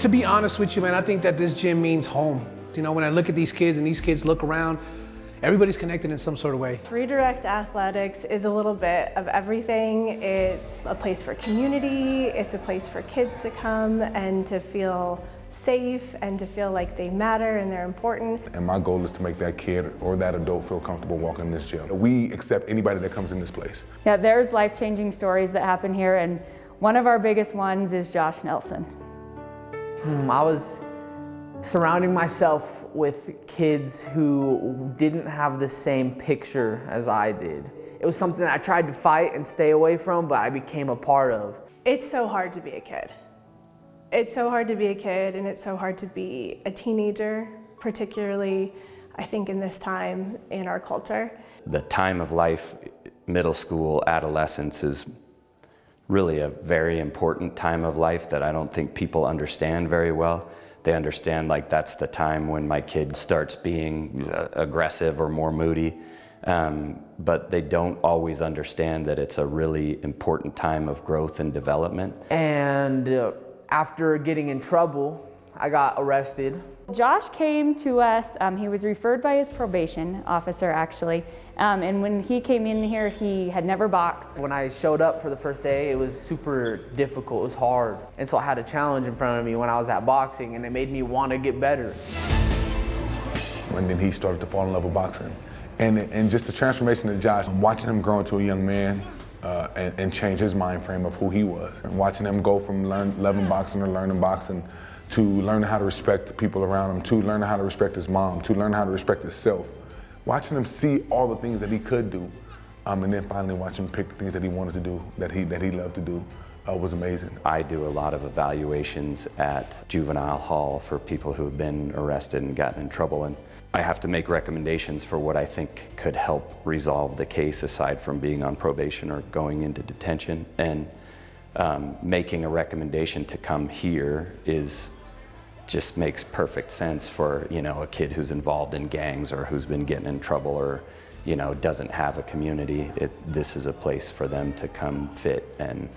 To be honest with you, man, I think that this gym means home. You know, when I look at these kids and these kids look around, everybody's connected in some sort of way. ReDirect Athletics is a little bit of everything. It's a place for community, it's a place for kids to come and to feel safe and to feel like they matter and they're important. And my goal is to make that kid or that adult feel comfortable walking in this gym. We accept anybody that comes in this place. Yeah, there's life-changing stories that happen here, and one of our biggest ones is Josh Nelson. I was surrounding myself with kids who didn't have the same picture as I did. It was something I tried to fight and stay away from, but I became a part of. It's so hard to be a kid. It's so hard to be a kid, and it's so hard to be a teenager, particularly, I think, in this time in our culture. The time of life, middle school, adolescence, is really a very important time of life that I don't think people understand very well. They understand like that's the time when my kid starts being aggressive or more moody, but they don't always understand that it's a really important time of growth and development. And after getting in trouble, I got arrested. Josh came to us, he was referred by his probation officer actually, and when he came in here, he had never boxed. When I showed up for the first day, it was super difficult, it was hard. And so I had a challenge in front of me when I was at boxing, and it made me want to get better. And then he started to fall in love with boxing. And just the transformation of Josh, watching him grow into a young man, and change his mind frame of who he was. And watching him go from loving boxing or learning boxing to learning how to respect the people around him, to learning how to respect his mom, to learning how to respect himself. Watching him see all the things that he could do, and then finally watching him pick the things that he wanted to do, that he loved to do, was amazing. I do a lot of evaluations at juvenile hall for people who have been arrested and gotten in trouble, and I have to make recommendations for what I think could help resolve the case aside from being on probation or going into detention. And making a recommendation to come here just makes perfect sense for, you know, a kid who's involved in gangs or who's been getting in trouble or, you know, doesn't have a community. This is a place for them to come fit and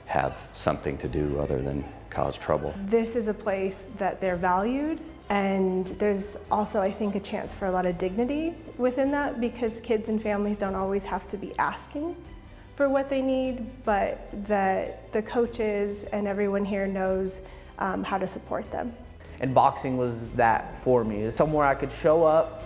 have something to do other than cause trouble. This is a place that they're valued, and there's also, I think, a chance for a lot of dignity within that, because kids and families don't always have to be asking for what they need, but that the coaches and everyone here knows how to support them. And boxing was that for me. Somewhere I could show up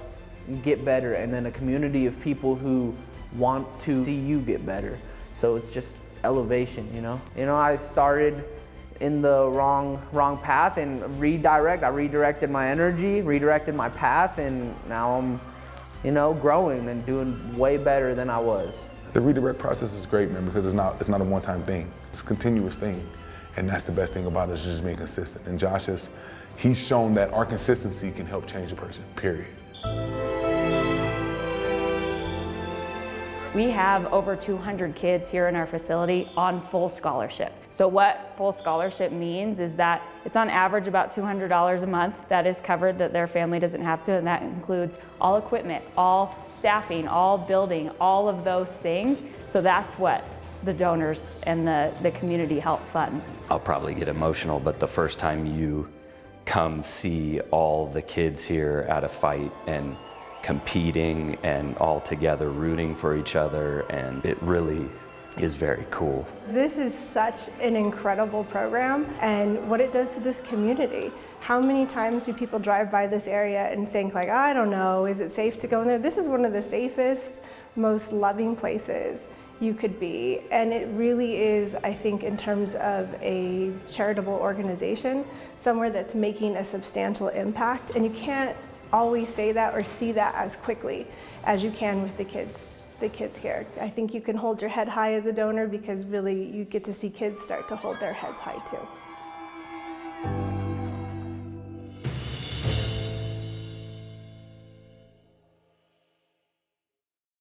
and get better, and then a community of people who want to see you get better. So it's just elevation, you know? You know, I started in the wrong path, and I redirected my energy, redirected my path, and now I'm, you know, growing and doing way better than I was. The redirect process is great, man, because it's not a one-time thing. It's a continuous thing. And that's the best thing about it, is just being consistent. And Josh he's shown that our consistency can help change a person, period. We have over 200 kids here in our facility on full scholarship. So what full scholarship means is that it's on average about $200 a month that is covered, that their family doesn't have to, and that includes all equipment, all staffing, all building, all of those things. So that's what the donors and the community help funds. I'll probably get emotional, but the first time you come see all the kids here at a fight and competing and all together rooting for each other, and it really is very cool. This is such an incredible program, and what it does to this community. How many times do people drive by this area and think like, I don't know, is it safe to go in there? This is one of the safest, most loving places you could be. And it really is, I think, in terms of a charitable organization, somewhere that's making a substantial impact. And you can't always say that or see that as quickly as you can with the kids here. I think you can hold your head high as a donor, because really you get to see kids start to hold their heads high too.